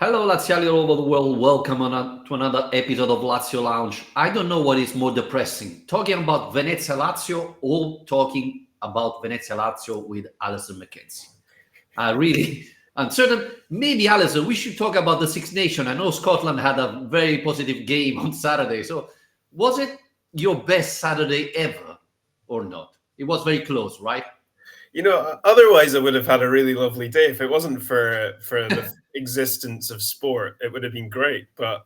Hello, Laziali all over the world. Welcome to another episode of Lazio Lounge. I don't know what is more depressing, talking about Venezia Lazio or talking about Venezia Lazio with Alasdair McKenzie. I really uncertain. Maybe Alasdair, we should talk about the Six Nations. I know Scotland had a very positive game on Saturday. So was it your best Saturday ever or not? It was very close, right? Otherwise I would have had a really lovely day. If it wasn't for the existence of sport, it would have been great. But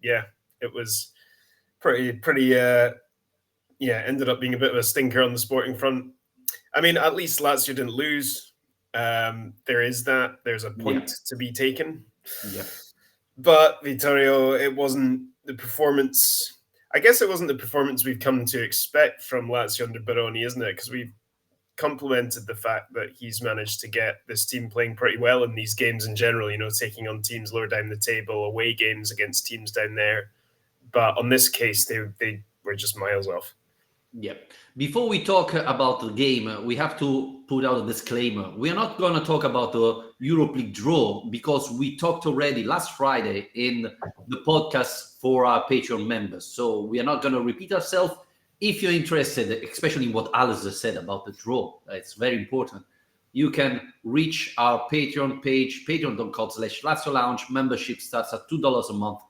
yeah, it was pretty. Ended up being a bit of a stinker on the sporting front. I mean, at least Lazio didn't lose. There is that. There's a Yeah. point to be taken. Yeah. But Vittorio, it wasn't the performance. I guess it wasn't the performance we've come to expect from Lazio under Baroni, isn't it? Because we've complimented the fact that he's managed to get this team playing pretty well in these games in general, taking on teams lower down the table, away games against teams down there. But on this case, they were just miles off. Yeah. Before we talk about the game, we have to put out a disclaimer. We are not going to talk about the Europe League draw because we talked already last Friday in the podcast for our Patreon members. So we are not going to repeat ourselves. If you're interested, especially in what Alasdair said about the draw, it's very important. You can reach our Patreon page, patreon.com/Lazio Lounge. Membership starts at $2 a month.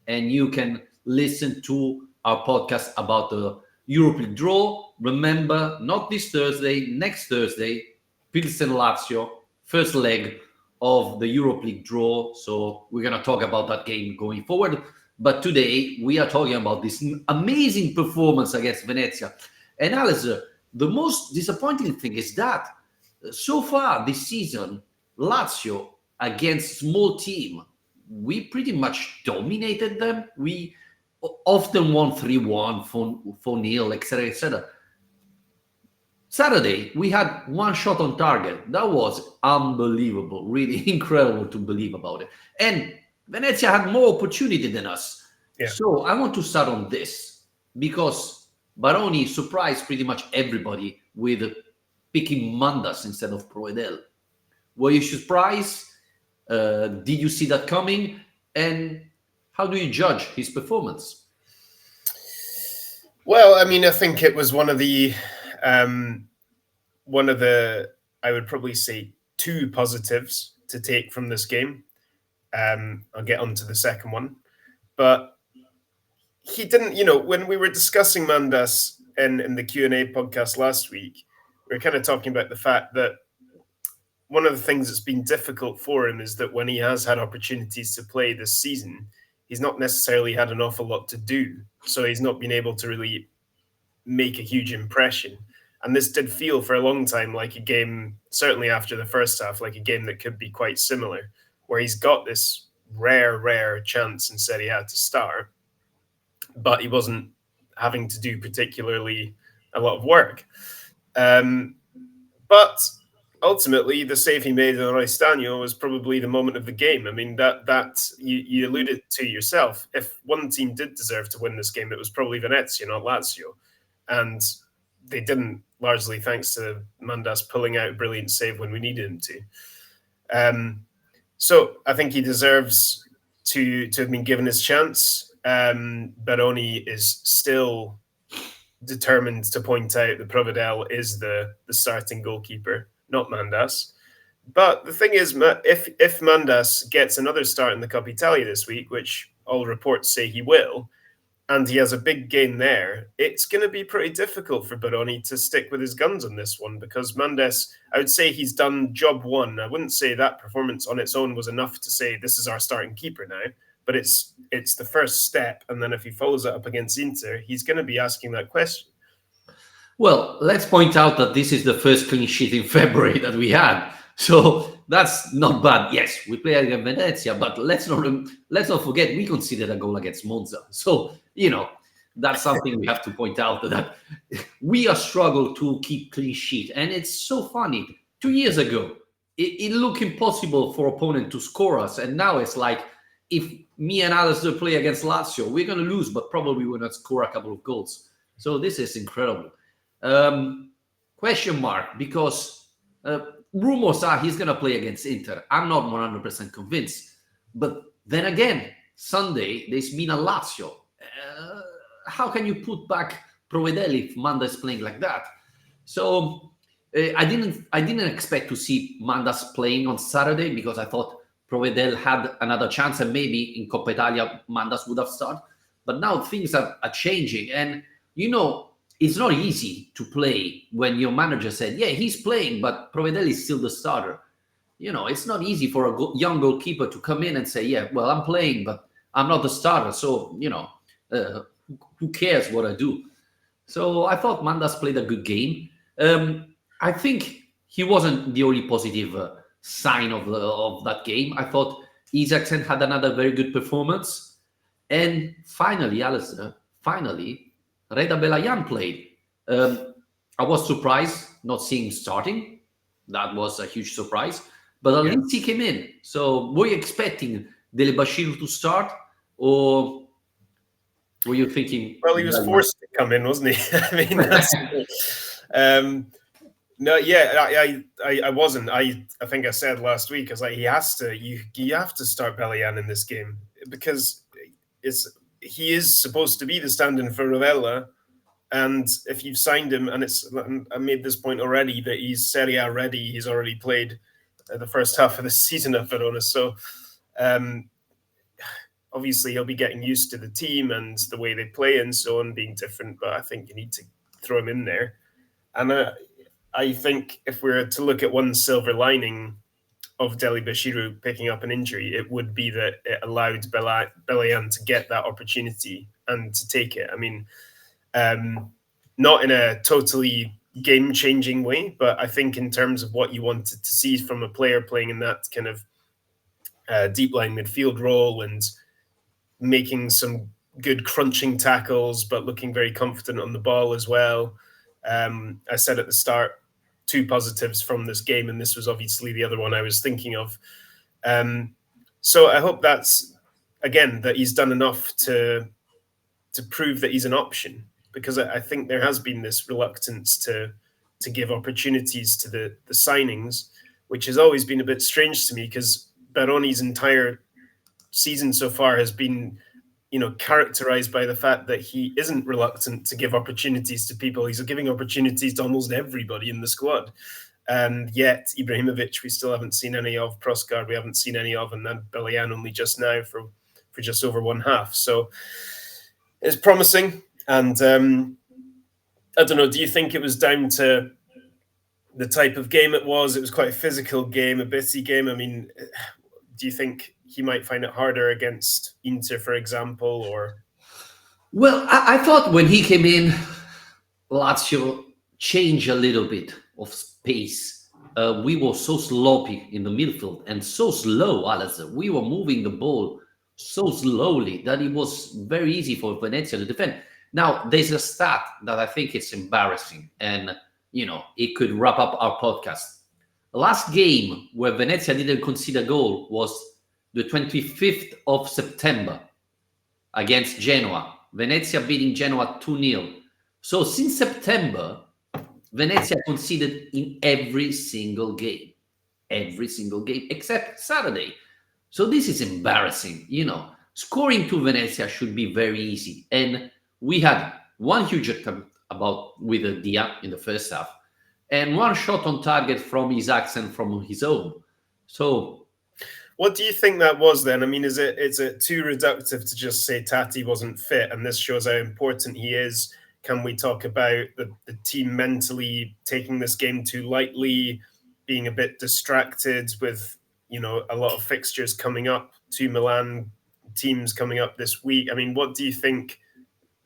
And you can listen to our podcast about the Europe League draw. Remember, not this Thursday, next Thursday, Pilsen Lazio, first leg of the Europe League draw. So we're going to talk about that game going forward. But today we are talking about this amazing performance against Venezia. And Alasdair, the most disappointing thing is that so far this season, Lazio against small team, we pretty much dominated them. We often won 3-1, 4-0, etc., etc. Saturday, we had one shot on target. That was unbelievable, really incredible to believe about it. And Venezia had more opportunity than us. Yeah. So I want to start on this because Baroni surprised pretty much everybody with picking Mandas instead of Provedel. Were you surprised? Did you see that coming? And how do you judge his performance? Well, I mean, I think it was one of the, I would probably say, two positives to take from this game. I'll get on to the second one. But he didn't, when we were discussing Mandas in the Q&A podcast last week, we were kind of talking about the fact that one of the things that's been difficult for him is that when he has had opportunities to play this season, he's not necessarily had an awful lot to do. So he's not been able to really make a huge impression. And this did feel for a long time like a game, certainly after the first half, like a game that could be quite similar, where he's got this rare chance and said he had to start, but he wasn't having to do particularly a lot of work. But ultimately, the save he made on Restagno was probably the moment of the game. I mean, that you alluded to yourself. If one team did deserve to win this game, it was probably Venezia, not Lazio. And they didn't, largely thanks to Mandas pulling out a brilliant save when we needed him to. So I think he deserves to have been given his chance. Baroni is still determined to point out that Provedel is the starting goalkeeper, not Mandas. But the thing is, if Mandas gets another start in the Coppa Italia this week, which all reports say he will, and he has a big game there, it's going to be pretty difficult for Baroni to stick with his guns on this one because Mandas, I would say he's done job one. I wouldn't say that performance on its own was enough to say this is our starting keeper now, but it's the first step. And then if he follows it up against Inter, he's going to be asking that question. Well, let's point out that this is the first clean sheet in February that we had. So that's not bad. Yes, we play against Venezia, but let's not forget we conceded a goal against Monza. So, that's something we have to point out that we are struggle to keep clean sheet. And it's so funny. 2 years ago, it looked impossible for opponent to score us. And now it's like, if me and Alasdair play against Lazio, we're going to lose, but probably we're not score a couple of goals. So this is incredible. Question mark, because rumors are he's going to play against Inter. I'm not 100% convinced. But then again, Sunday, there's Milan Lazio. How can you put back Provedel if Manda is playing like that? So I didn't expect to see Mandas playing on Saturday because I thought Provedel had another chance and maybe in Coppa Italia Mandas would have started. But now things are changing, and it's not easy to play when your manager said, "Yeah, he's playing, but Provedel is still the starter." It's not easy for a young goalkeeper to come in and say, "Yeah, well, I'm playing, but I'm not the starter, so who cares what I do?" So I thought Mandas played a good game. I think he wasn't the only positive sign of that game. I thought Isaacsen had another very good performance. And finally, Alasdair, Reda Belayan played. I was surprised not seeing him starting. That was a huge surprise. But at least he came in. So were you expecting Dele Bashiru to start? Or were you thinking... Well, he was forced to come in, wasn't he? I mean, that's... No, yeah, I wasn't. I think I said last week, I was like, you have to start Belayan in this game because he is supposed to be the stand-in for Rovella, and if you've signed him, and I made this point already that he's Serie A ready, he's already played the first half of the season at Verona, so obviously he'll be getting used to the team and the way they play and so on being different, but I think you need to throw him in there. And I think if we're to look at one silver lining of Dele Bashiru picking up an injury, it would be that it allowed Belayan to get that opportunity and to take it. I mean, not in a totally game-changing way, but I think in terms of what you wanted to see from a player playing in that kind of deep line midfield role and making some good crunching tackles, but looking very confident on the ball as well. I said at the start, 2 positives from this game, and this was obviously the other one I was thinking of. So I hope that's, again, that he's done enough to prove that he's an option, because I think there has been this reluctance to give opportunities to the signings, which has always been a bit strange to me, because Baroni's entire season so far has been characterized by the fact that he isn't reluctant to give opportunities to people. He's giving opportunities to almost everybody in the squad. And yet Ibrahimovic, we still haven't seen any of. Proscar, we haven't seen any of. And then Belayan only just now for just over one half. So it's promising. And I don't know, do you think it was down to the type of game it was? It was quite a physical game, a bitty game. I mean, do you think he might find it harder against Inter, for example, or? Well, I thought when he came in, Lazio changed a little bit of pace. We were so sloppy in the midfield and so slow, Alasdair. We were moving the ball so slowly that it was very easy for Venezia to defend. Now, there's a stat that I think it's embarrassing, and it could wrap up our podcast. The last game where Venezia didn't concede a goal was the 25th of September against Genoa. Venezia beating Genoa 2-0. So since September, Venezia conceded in every single game, except Saturday. So this is embarrassing. Scoring to Venezia should be very easy. And we had one huge attempt with Dia in the first half, and one shot on target from Isaacsen from his own. So what do you think that was then? I mean, is it too reductive to just say Tati wasn't fit and this shows how important he is? Can we talk about the team mentally taking this game too lightly, being a bit distracted with, a lot of fixtures coming up, 2 Milan teams coming up this week? I mean, what do you think?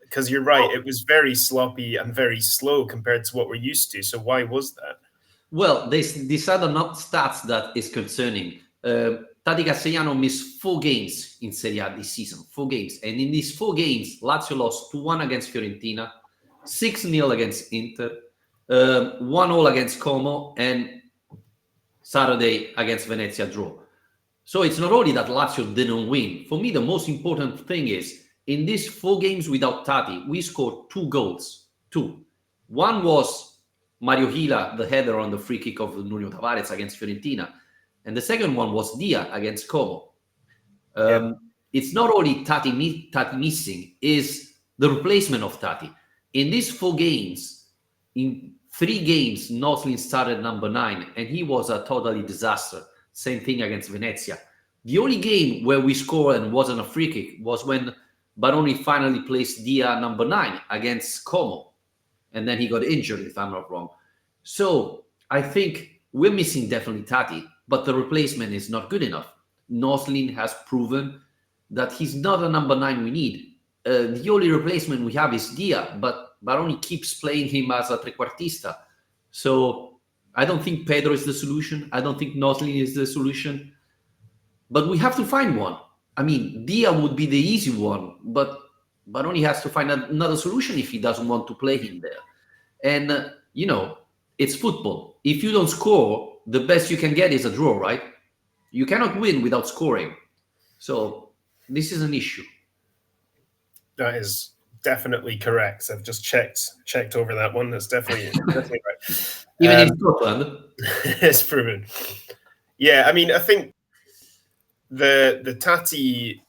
Because you're right, it was very sloppy and very slow compared to what we're used to. So why was that? Well, these are not stats that is concerning. Tati Castellano missed 4 games in Serie A this season, 4 games. And in these 4 games, Lazio lost 2-1 against Fiorentina, 6-0 against Inter, 1-0 against Como, and Saturday against Venezia draw. So it's not only that Lazio didn't win. For me, the most important thing is, in these 4 games without Tati, we scored 2 goals. 2. One was Mario Gila, the header on the free kick of Nuno Tavares against Fiorentina. And the second one was Dia against Como. It's not only Tati missing, is the replacement of Tati. In these 4 games, in 3 games, Noslin started number 9, and he was a totally disaster. Same thing against Venezia. The only game where we scored and wasn't a free kick was when Baroni finally placed Dia number 9 against Como. And then he got injured, if I'm not wrong. So I think we're missing definitely Tati, but the replacement is not good enough. Noslin has proven that he's not a number 9 we need. The only replacement we have is Dia, but Baroni keeps playing him as a trequartista. So I don't think Pedro is the solution. I don't think Noslin is the solution. But we have to find one. I mean, Dia would be the easy one, but Baroni has to find another solution if he doesn't want to play him there. And, it's football. If you don't score, the best you can get is a draw, right? You cannot win without scoring. So this is an issue. That is definitely correct. I've just checked over that one. That's definitely right. Even in Scotland. It's proven. Yeah, I mean, I think the Tati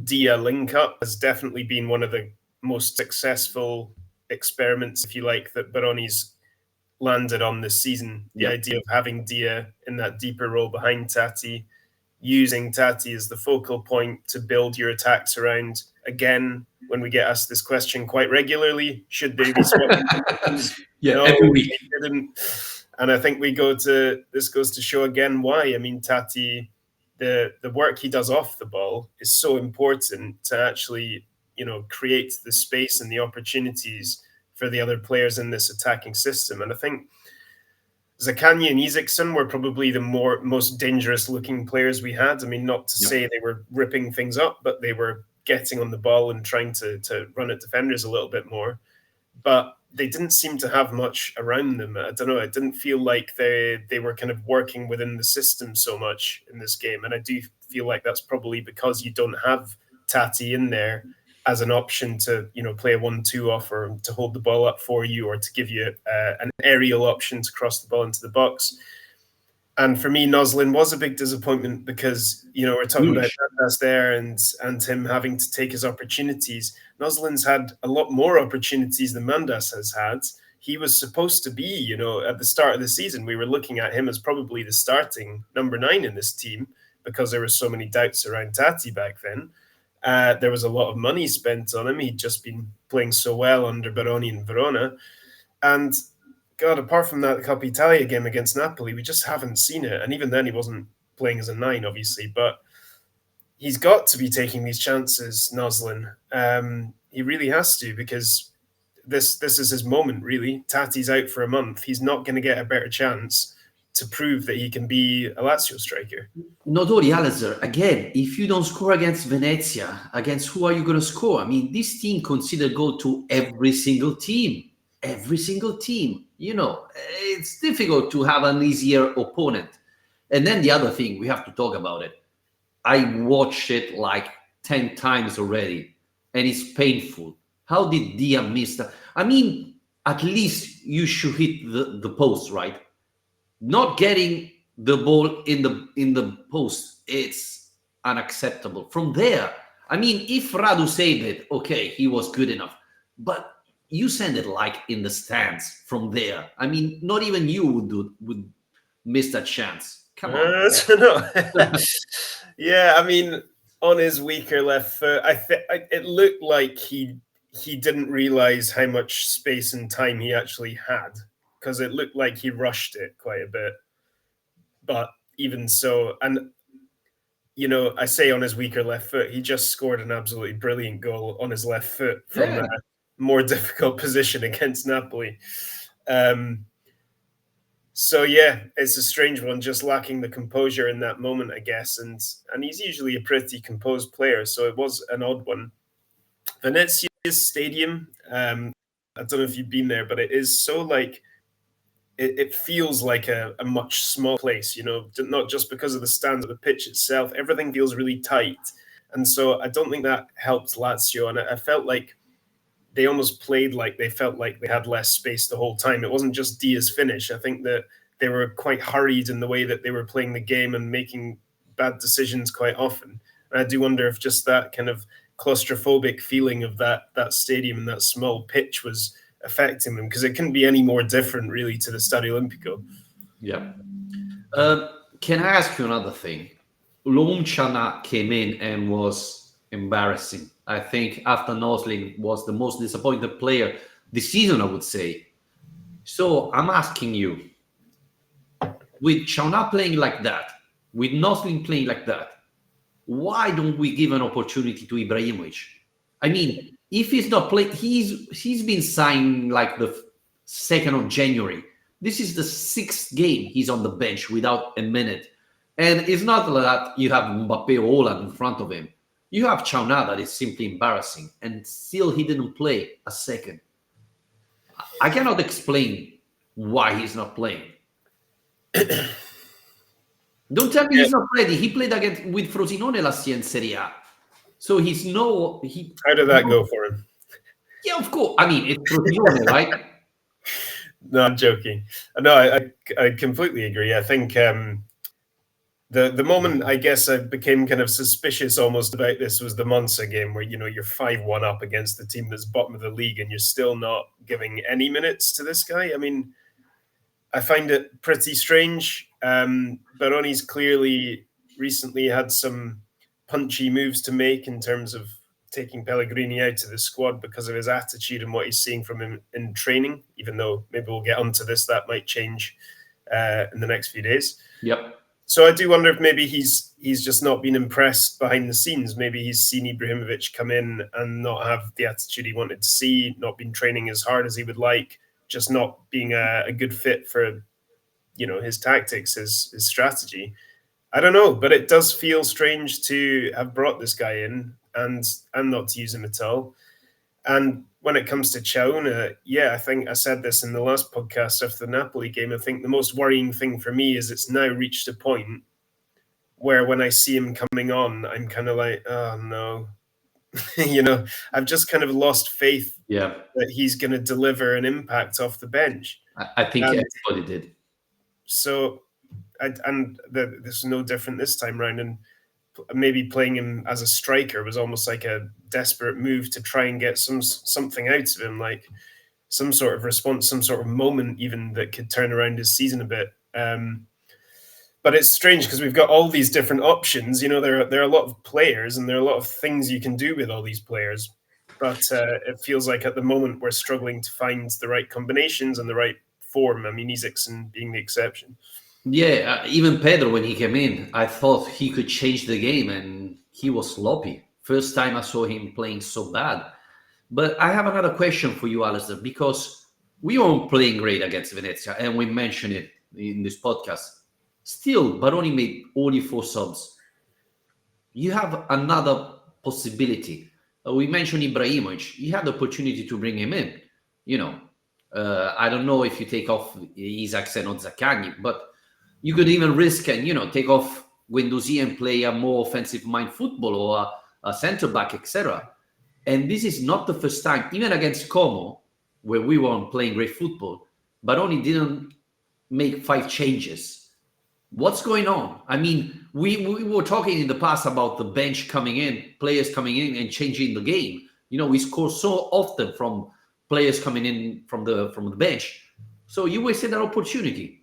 Dia link up has definitely been one of the most successful experiments, if you like, that Baroni's landed on this season. The idea of having Dia in that deeper role behind Tati, using Tati as the focal point to build your attacks around. Again, when we get asked this question quite regularly, should they be swapping? No, every week. Didn't. And I think this goes to show again why. I mean, Tati, the work he does off the ball is so important to actually, create the space and the opportunities for the other players in this attacking system. And I think Zaccagni and Isaacson were probably the most dangerous looking players we had. I mean, not to say they were ripping things up, but they were getting on the ball and trying to run at defenders a little bit more. But they didn't seem to have much around them. I don't know. It didn't feel like they were kind of working within the system so much in this game. And I do feel like that's probably because you don't have Tati in there as an option to, play a 1-2 off or to hold the ball up for you or to give you an aerial option to cross the ball into the box. And for me, Noslin was a big disappointment because, we're talking about Alasdair and him having to take his opportunities. Noslin's had a lot more opportunities than Mandas has had. He was supposed to be, at the start of the season, we were looking at him as probably the starting number 9 in this team because there were so many doubts around Tati back then. There was a lot of money spent on him. He'd just been playing so well under Baroni and Verona. And God, apart from that Coppa Italia game against Napoli, we just haven't seen it. And even then, he wasn't playing as a 9, obviously. But he's got to be taking these chances, Noslin. He really has to, because this is his moment, really. Tati's out for a month. He's not going to get a better chance to prove that he can be a Lazio striker. Not only Alasdair, again, if you don't score against Venezia, against who are you going to score? I mean, this team considered goal to every single team. Every single team. It's difficult to have an easier opponent. And then the other thing, we have to talk about it. I watched it like 10 times already, and it's painful. How did Dia miss that? I mean, at least you should hit the post, right? Not getting the ball in the post, it's unacceptable. From there, I mean, if Radu saved it, okay, he was good enough. But you send it like in the stands from there. I mean, not even you would miss that chance. Come on. Yeah, I mean, on his weaker left foot, it looked like he didn't realize how much space and time he actually had, because it looked like he rushed it quite a bit. But even so, and I say on his weaker left foot, he just scored an absolutely brilliant goal on his left foot from a more difficult position against Napoli. So yeah, it's a strange one, just lacking the composure in that moment, I guess. And he's usually a pretty composed player, so it was an odd one. Venezia's stadium, I don't know if you've been there, but it is so like, it feels like a much smaller place, not just because of the stands of the pitch itself. Everything feels really tight. And so I don't think that helped Lazio. And I felt like they almost played like they felt like they had less space the whole time. It wasn't just Dia's finish. I think that they were quite hurried in the way that they were playing the game and making bad decisions quite often. I do wonder if just that kind of claustrophobic feeling of that stadium and that small pitch was affecting them, because it couldn't be any more different really to the Stadio Olimpico. Yeah. Can I ask you another thing? Lomchana came in and was embarrassing. I think after Nosling was the most disappointed player this season, I would say. So I'm asking you, with Chauna playing like that, with Nosling playing like that, why don't we give an opportunity to Ibrahimovic? I mean, if he's not playing, he's been signed like the 2nd of January. This is the 6th game he's on the bench without a minute. And it's not that you have Mbappe or Holland in front of him. You have Chauna that is simply embarrassing, and still he didn't play a second. I cannot explain why he's not playing. Don't tell me he's not ready. He played with Frosinone last year in Serie A. So he's no... How did that go for him? Yeah, of course. I mean, it's Frosinone, right? No, I'm joking. No, I completely agree. I think the moment I guess I became kind of suspicious almost about this was the Monza game, where you're 5-1 up against the team that's bottom of the league and you're still not giving any minutes to this guy. I mean, I find it pretty strange. Baroni's clearly recently had some punchy moves to make in terms of taking Pellegrini out of the squad because of his attitude and what he's seeing from him in training, even though maybe we'll get onto this, that might change in the next few days. Yep. So I do wonder if maybe he's just not been impressed behind the scenes. Maybe he's seen Ibrahimovic come in and not have the attitude he wanted to see, not been training as hard as he would like, just not being a good fit for, his tactics, his strategy. I don't know, but it does feel strange to have brought this guy in and not to use him at all. And when it comes to Chauna, I think I said this in the last podcast after the Napoli game. I think the most worrying thing for me is it's now reached a point where when I see him coming on, I'm kind of like, oh no. I've just kind of lost faith that he's going to deliver an impact off the bench. I think everybody did. So, this is no different this time around. And maybe playing him as a striker was almost like a desperate move to try and get something out of him, like some sort of response, some sort of moment even that could turn around his season a bit. But it's strange because we've got all these different options. There are a lot of players and there are a lot of things you can do with all these players. But it feels like at the moment we're struggling to find the right combinations and the right form. I mean, Isaacson being the exception. Yeah, even Pedro, when he came in, I thought he could change the game, and he was sloppy. First time I saw him playing so bad. But I have another question for you, Alasdair, because we weren't playing great against Venezia, and we mentioned it in this podcast. Still, Baroni made only 4 subs. You have another possibility. We mentioned Ibrahimovic. You had the opportunity to bring him in. I don't know if you take off Isaacson or Zaccagni, but you could even risk and take off Guendouzi and play a more offensive mind football or a centre back, etc. And this is not the first time, even against Como, where we weren't playing great football, Baroni didn't make 5 changes. What's going on? I mean, we were talking in the past about the bench coming in, players coming in and changing the game. We score so often from players coming in from the bench. So you wasted that opportunity.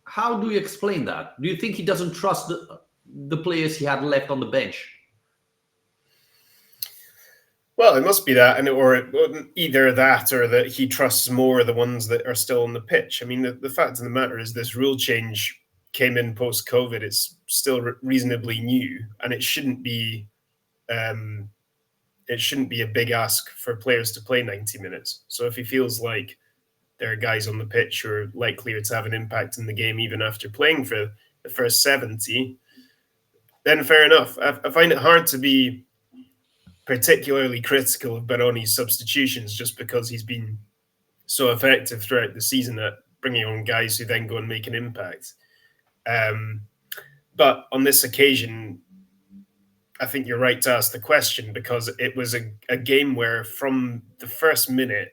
How do you explain that? Do you think he doesn't trust the players he had left on the bench? Well, it must be that, or either that or that he trusts more the ones that are still on the pitch. I mean, the fact of the matter is this rule change came in post-COVID. It's still reasonably new, and it shouldn't be a big ask for players to play 90 minutes. So if he feels like there are guys on the pitch who are likelier to have an impact in the game even after playing for the first 70, then fair enough. I find it hard to be particularly critical of Baroni's substitutions just because he's been so effective throughout the season at bringing on guys who then go and make an impact. But on this occasion, I think you're right to ask the question, because it was a game where from the first minute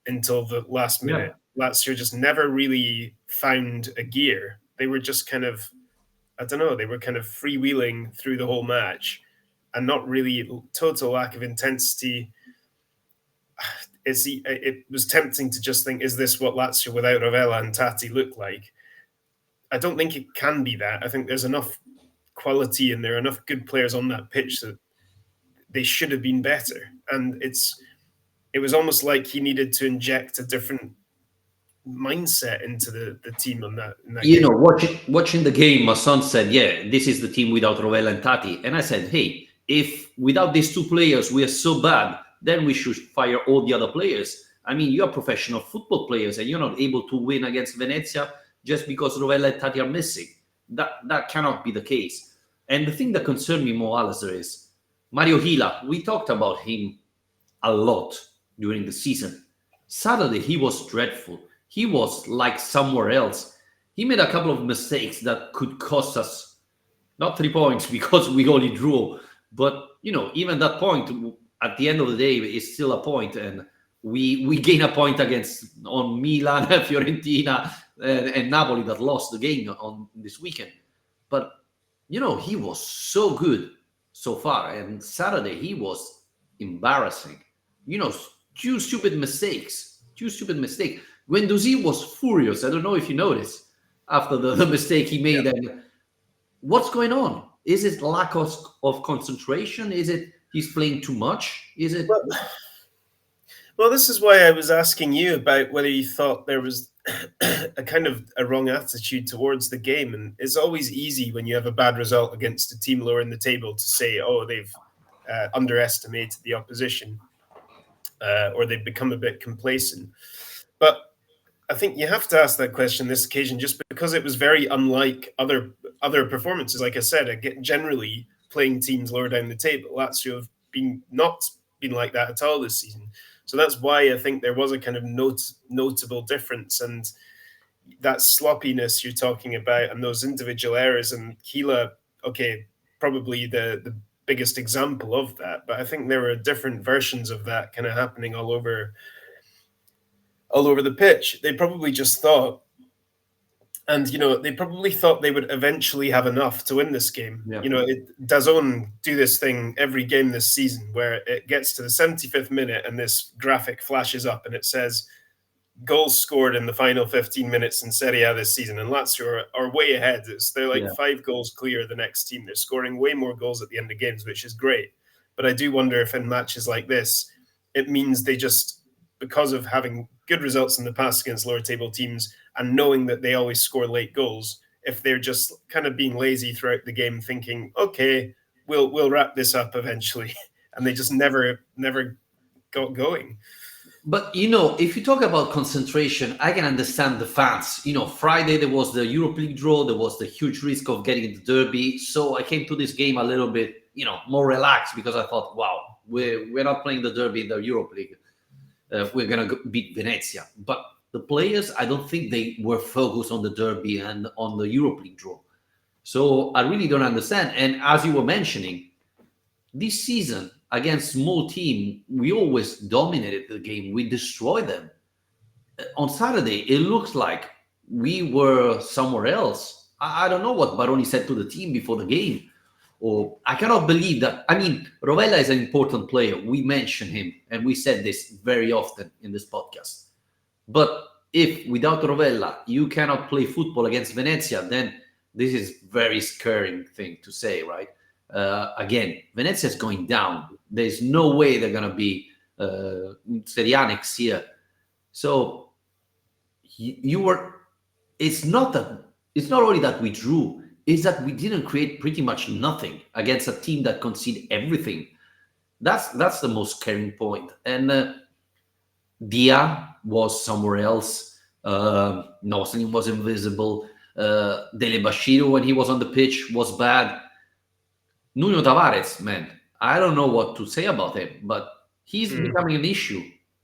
until the last minute, Lazio just never really found a gear. They were just kind of I don't know, they were kind of freewheeling through the whole match and not really, total lack of intensity. It was tempting to just think, is this what Lazio without Rovella and Tati look like? I don't think it can be that. I think there's enough quality and there are enough good players on that pitch that they should have been better. And it was almost like he needed to inject a different mindset into the team on that in that You game. know, watching the game, my son said, "Yeah, this is the team without Rovella and Tati." And I said, "Hey, if without these two players we are so bad, then we should fire all the other players. I mean, you are professional football players, and you're not able to win against Venezia just because Rovella and Tati are missing. That cannot be the case." And the thing that concerned me more, Alasdair, is Mario Hila. We talked about him a lot during the season. Saturday, he was dreadful. He was like somewhere else. He made a couple of mistakes that could cost us not 3 points because we only drew, but even that point at the end of the day is still a point, and we gain a point against on Milan, Fiorentina, and Napoli that lost the game on this weekend. But he was so good so far, and Saturday he was embarrassing. You know, two stupid mistakes. Two stupid mistakes. Guendouzi was furious. I don't know if you noticed after the mistake he made. Yeah. And what's going on? Is it lack of concentration? Is it he's playing too much? Is it? Well, this is why I was asking you about whether you thought there was a kind of a wrong attitude towards the game. And it's always easy when you have a bad result against a team lower in the table to say, oh, they've underestimated the opposition or they've become a bit complacent. But I think you have to ask that question this occasion just because it was very unlike other performances. Like I said, generally playing teams lower down the table, Lazio have not been like that at all this season. So that's why I think there was a kind of notable difference. And that sloppiness you're talking about and those individual errors, and Keela, okay, probably the biggest example of that. But I think there were different versions of that kind of happening all over the pitch. They probably just thought, and they probably thought they would eventually have enough to win this game. Yeah. DAZN do this thing every game this season where it gets to the 75th minute and this graphic flashes up and it says goals scored in the final 15 minutes in Serie A this season, and Lazio are way ahead. They're like 5 goals clear of the next team. They're scoring way more goals at the end of games, which is great. But I do wonder if in matches like this, it means they just, because of having good results in the past against lower table teams and knowing that they always score late goals, if they're just kind of being lazy throughout the game, thinking, okay, we'll wrap this up eventually, and they just never got going. But if you talk about concentration, I can understand the fans. Friday there was the Europa League draw, there was the huge risk of getting the derby. So I came to this game a little bit, more relaxed because I thought, wow, we're not playing the derby in the Europa League. We're gonna beat Venezia. But the players, I don't think they were focused on the derby and on the Europa League draw. So I really don't understand. And as you were mentioning, this season against small team, we always dominated the game. We destroyed them. On Saturday, it looks like we were somewhere else. I don't know what Baroni said to the team before the game. Or I cannot believe that. I mean, Rovella is an important player. We mention him, and we said this very often in this podcast. But if without Rovella you cannot play football against Venezia, then this is very scary thing to say, right? Again, Venezia is going down. There's no way they're going to be Serie A next year. So you were. It's not only that we drew. It's that we didn't create pretty much nothing against a team that conceded everything. That's the most scaring point. And Dia was somewhere else. Nosnin was invisible. Dele Bashiru, when he was on the pitch, was bad. Nuno Tavares, man, I don't know what to say about him, but he's becoming an issue,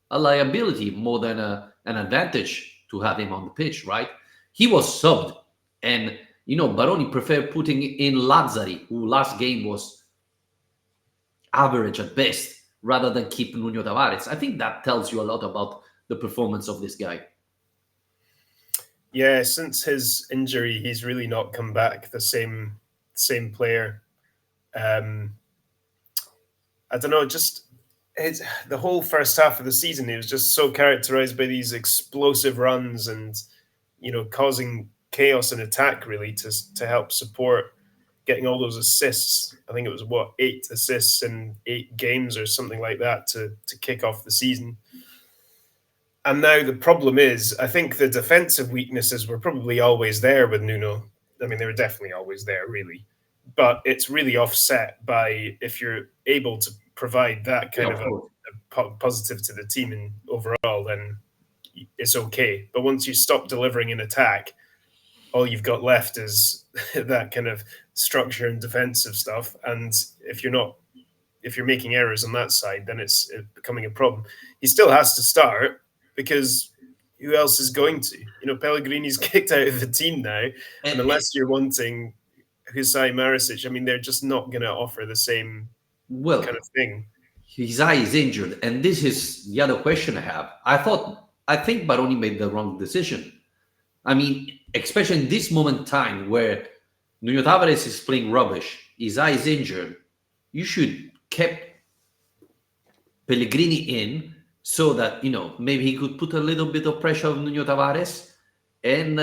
a liability more than an advantage to have him on the pitch, right? He was subbed, and Baroni preferred putting in Lazzari, who last game was average at best, rather than keep Nuno Tavares. I think that tells you a lot about the performance of this guy. Yeah, since his injury, he's really not come back the same player. Um, I don't know, just the whole first half of the season, he was just so characterized by these explosive runs and causing chaos and attack really to help support getting all those assists. I think it was 8 assists in 8 games or something like that to kick off the season. And now the problem is, I think the defensive weaknesses were probably always there with Nuno. I mean, they were definitely always there, really. But it's really offset by if you're able to provide that Yeah, kind of of course. a positive to the team and overall, then it's okay. But once you stop delivering in attack, all you've got left is that kind of structure and defensive stuff. And if you're making errors on that side, then it's becoming a problem. He still has to start because who else is going to? Pellegrini's kicked out of the team now, and And, unless you're wanting Hussein Marisic, I mean, they're just not going to offer the same kind well, of thing. his eye is injured, and this is the other question I have. I think Baroni made the wrong decision. I mean, especially in this moment in time where Nuno Tavares is playing rubbish, his eye is injured. You should kept Pellegrini in so that maybe he could put a little bit of pressure on Nuno Tavares and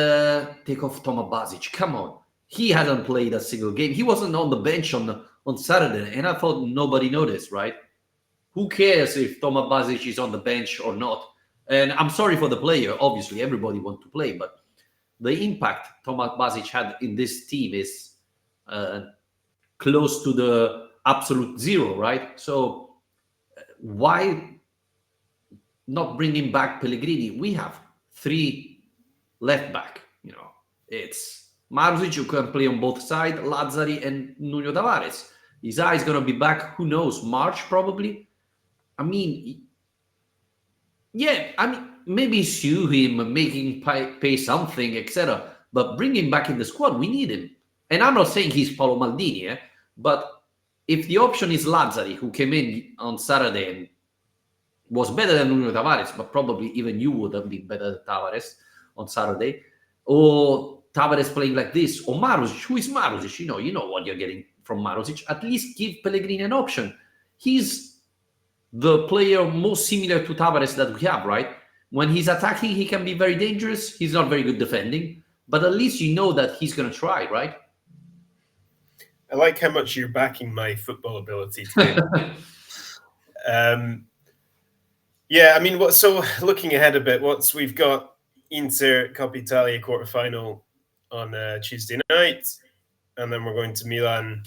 take off Toma Basic. Come on, he hadn't played a single game. He wasn't on the bench on Saturday, and I thought nobody noticed, right? Who cares if Toma Basic is on the bench or not? And I'm sorry for the player. Obviously, everybody wants to play, but the impact Toma Basic had in this team is uh, close to the absolute zero, right? So why not bringing back Pellegrini? We have 3 left back. It's Marusic who can play on both sides, Lazzari and Nuno Tavares. Isai is going to be back. Who knows? March probably. I mean, yeah. I mean, maybe sue him, making pay something, etc. But bring him back in the squad. We need him. And I'm not saying he's Paolo Maldini, but if the option is Lazzari, who came in on Saturday and was better than Nuno Tavares, but probably even you would have been better than Tavares on Saturday, or Tavares playing like this, or Marusic. Who is Marusic? You know what you're getting from Marusic. At least give Pellegrini an option. He's the player most similar to Tavares that we have, right? When he's attacking, he can be very dangerous. He's not very good defending, but at least you know that he's going to try, right? I like how much you're backing my football ability today. Yeah, I mean, so looking ahead a bit, we've got Inter Coppa Italia quarterfinal on Tuesday night, and then we're going to Milan.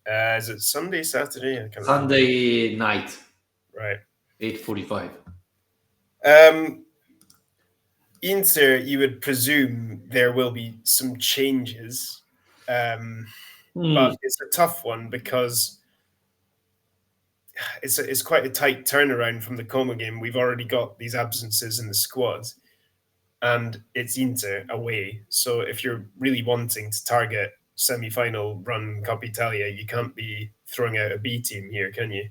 Is it Sunday, Saturday? I can't remember. Sunday night, Right. 8:45. Inter, you would presume there will be some changes, but it's a tough one because it's quite a tight turnaround from the Como game. We've already got these absences in the squad, and it's Inter away. So if you're really wanting to target semi-final run Coppa Italia, you can't be throwing out a B team here, can you?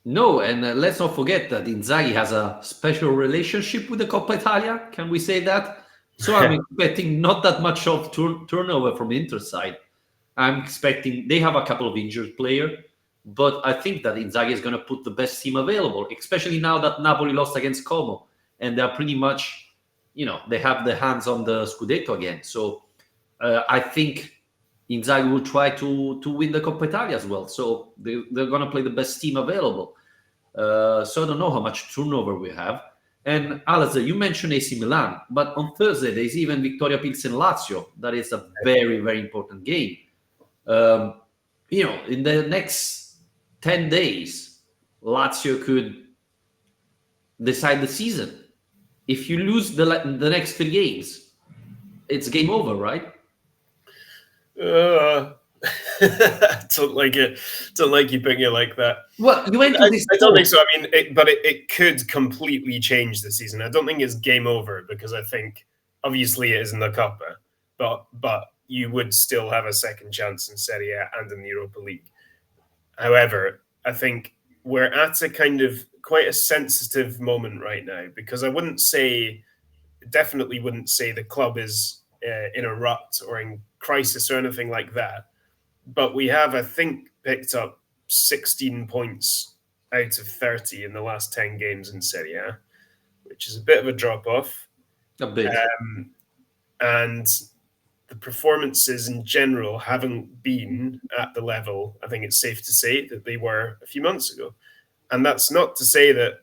No, and let's not forget that Inzaghi has a special relationship with the Coppa Italia. Can we say that? So I'm expecting not that much of turnover from Inter side. I'm expecting they have a couple of injured players, but I think that Inzaghi is going to put the best team available, especially now that Napoli lost against Como, and they're pretty much, they have their hands on the Scudetto again. So I think Inzaghi will try to win the Coppa Italia as well. So they're going to play the best team available. So I don't know how much turnover we have. And Alasdair, you mentioned AC Milan, but on Thursday there's even Victoria Pilsen Lazio. That is a very, very important game. In the next 10 days, Lazio could decide the season. If you lose the next 3 games, it's game over, right? Don't like it. Don't like you putting it like that. Well, you went to this. I don't think so. I mean, it could completely change the season. I don't think it's game over because I think obviously it is in the Coppa, but you would still have a second chance in Serie A and in the Europa League. However, I think we're at a kind of quite a sensitive moment right now because I wouldn't say definitely wouldn't say the club is in a rut or in crisis or anything like that. But we have, I think, picked up 16 points out of 30 in the last 10 games in Serie A, which is a bit of a drop off. A bit. And the performances in general haven't been at the level, I think it's safe to say, that they were a few months ago. And that's not to say that,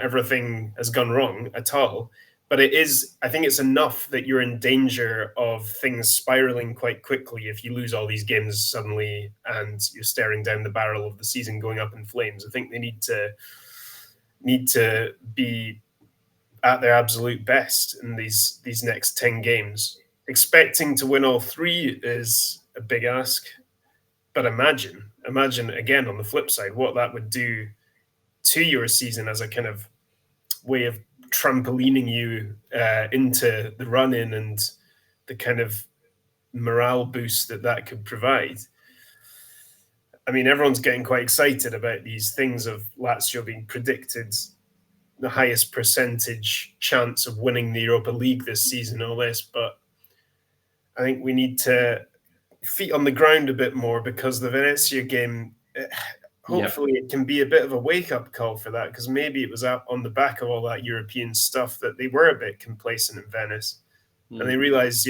everything has gone wrong at all. But it is, I think it's enough that you're in danger of things spiraling quite quickly if you lose all these games suddenly and you're staring down the barrel of the season going up in flames. I think they need to be at their absolute best in these next 10 games. Expecting to win all 3 is a big ask. But imagine again on the flip side what that would do to your season as a kind of way of trampolining you into the run-in and the kind of morale boost that could provide. I mean, everyone's getting quite excited about these things of Lazio being predicted the highest percentage chance of winning the Europa League this season, all this, but I think we need to feet on the ground a bit more because the Venezia game, hopefully it can be a bit of a wake-up call for that, because maybe it was out on the back of all that European stuff that they were a bit complacent in Venice. And they realized,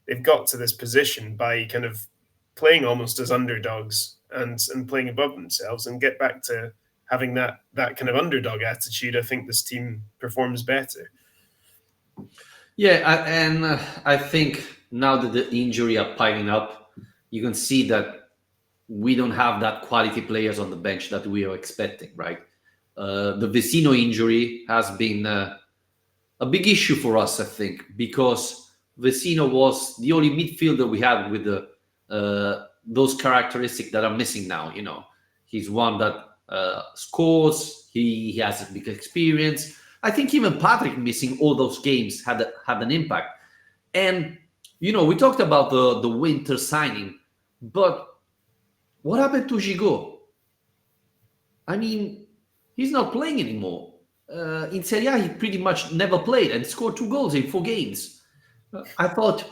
they've got to this position by kind of playing almost as underdogs and playing above themselves, and get back to having that kind of underdog attitude. I think this team performs better. Yeah, I think now that the injury are piling up, you can see that we don't have that quality players on the bench that we are expecting, right? The Vecino injury has been a big issue for us, I think, because Vecino was the only midfielder we had with those characteristics that are missing now. He's one that scores. He has a big experience. I think even Patrick missing all those games had an impact. And we talked about the winter signing, but what happened to Gigot? I mean, he's not playing anymore. In Serie A, he pretty much never played and scored 2 goals in 4 games. I thought,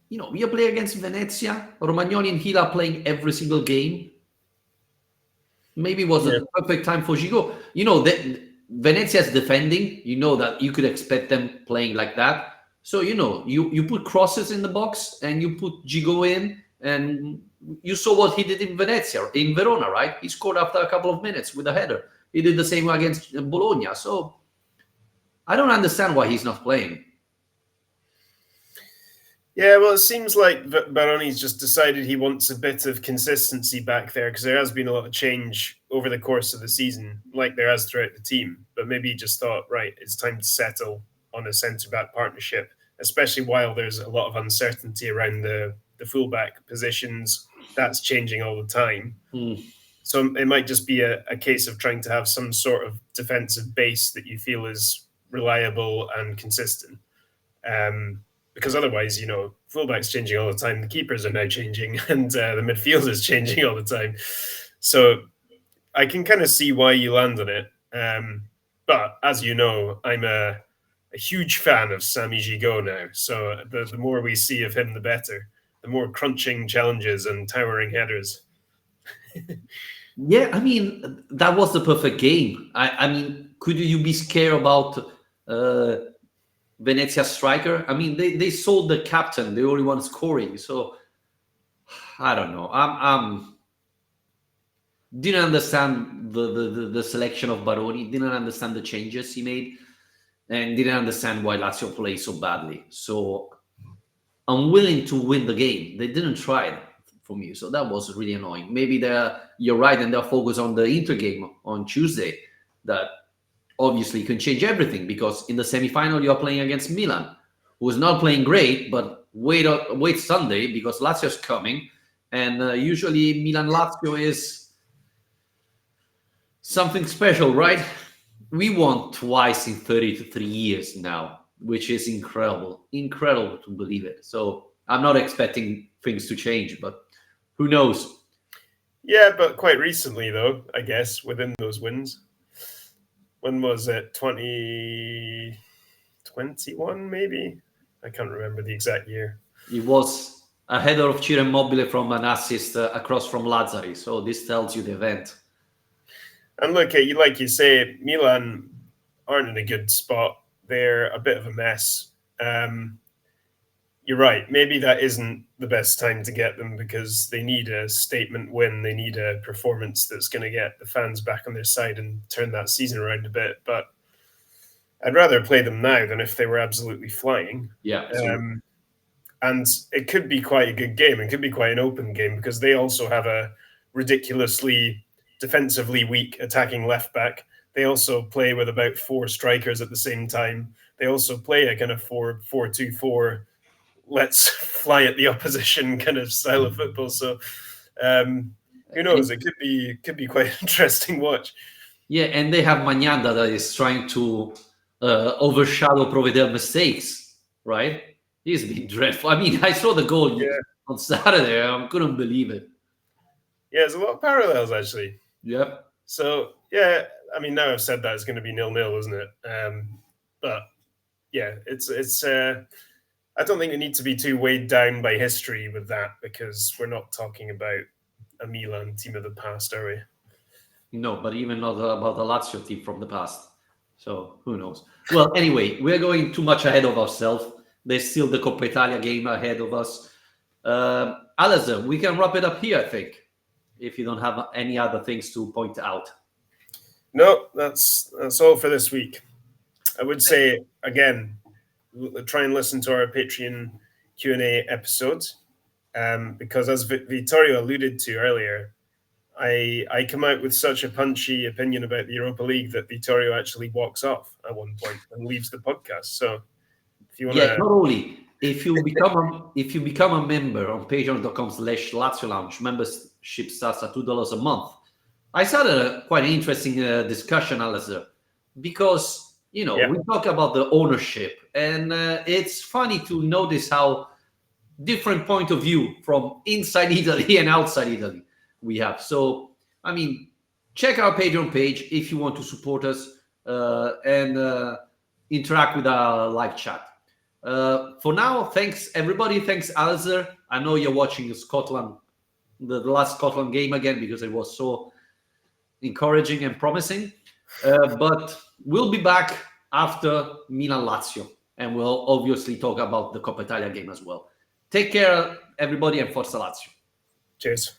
we are playing against Venezia. Romagnoli and Hila playing every single game. Maybe it was a perfect time for Gigot. Venezia's defending. That you could expect them playing like that. So, you put crosses in the box and you put Gigot in, and you saw what he did in Verona, right? He scored after a couple of minutes with a header. He did the same against Bologna. So I don't understand why he's not playing. Yeah, well, it seems like Baroni's just decided he wants a bit of consistency back there, because there has been a lot of change over the course of the season, like there has throughout the team. But maybe he just thought, right, it's time to settle on a centre-back partnership, especially while there's a lot of uncertainty around the full-back positions. That's changing all the time. So it might just be a case of trying to have some sort of defensive base that you feel is reliable and consistent. Because otherwise, fullback's changing all the time. The keepers are now changing, and the midfield is changing all the time. So I can kind of see why you land on it. But as you know, I'm a huge fan of Sami Gigot now. So the more we see of him, the better. The more crunching challenges and towering headers. Yeah, I mean, that was the perfect game. I mean, could you be scared about Venezia striker? I mean, they sold the captain, the only one scoring. So I don't know. I'm didn't understand the selection of Baroni. Didn't understand the changes he made, and didn't understand why Lazio played so badly. So I'm willing to win the game. They didn't try it for me, so that was really annoying. Maybe you're right, and they're focused on the Inter game on Tuesday. That obviously can change everything, because in the semi-final you are playing against Milan, who is not playing great, but wait Sunday, because Lazio's coming, and usually Milan-Lazio is something special, right? We won twice in 33 years now, which is incredible to believe it. So I'm not expecting things to change, but who knows? Yeah, but quite recently, though, I guess, within those wins. When was it? 2020? 21, maybe. I can't remember the exact year. He was a header of Ciro Immobile from an assist across from Lazzari. So this tells you the event. And look, like you say, Milan aren't in a good spot. They're a bit of a mess. You're right. Maybe that isn't the best time to get them because they need a statement win. They need a performance that's going to get the fans back on their side and turn that season around a bit. But I'd rather play them now than if they were absolutely flying. Yeah. And it could be quite a good game. It could be quite an open game because they also have a ridiculously defensively weak attacking left back. They also play with about 4 strikers at the same time. They also play a kind of 4-4-2-4. Let's fly at the opposition kind of style of football. So who knows? It could be quite an interesting watch. Yeah, and they have Magnanda that is trying to overshadow Provedel mistakes, right? He's been dreadful. I mean, I saw the goal on Saturday. I couldn't believe it. Yeah, there's a lot of parallels actually. Yep. So yeah, I mean, now I've said that it's going to be 0-0, isn't it? But yeah, it's. I don't think we need to be too weighed down by history with that because we're not talking about a Milan team of the past, are we? No, but even not about the Lazio team from the past. So who knows? Well, anyway, we're going too much ahead of ourselves. There's still the Coppa Italia game ahead of us. Alasdair, we can wrap it up here, I think, if you don't have any other things to point out. No, that's all for this week. I would say, again, try and listen to our Patreon Q&A episodes because as Vittorio alluded to earlier, I come out with such a punchy opinion about the Europa League that Vittorio actually walks off at one point and leaves the podcast. So if you want to... not only, if you become a member on patreon.com/Lazio Lounge, membership starts at $2 a month. I started a quite interesting discussion, Alasdair, because we talk about the ownership, and it's funny to notice how different point of view from inside Italy and outside Italy we have. So, I mean, check our Patreon page if you want to support us and interact with our live chat. For now, thanks everybody. Thanks, Alasdair. I know you're watching Scotland, the last Scotland game again because it was so encouraging and promising. But we'll be back after Milan Lazio, and we'll obviously talk about the Coppa Italia game as well. Take care, everybody, and Forza Lazio. Cheers.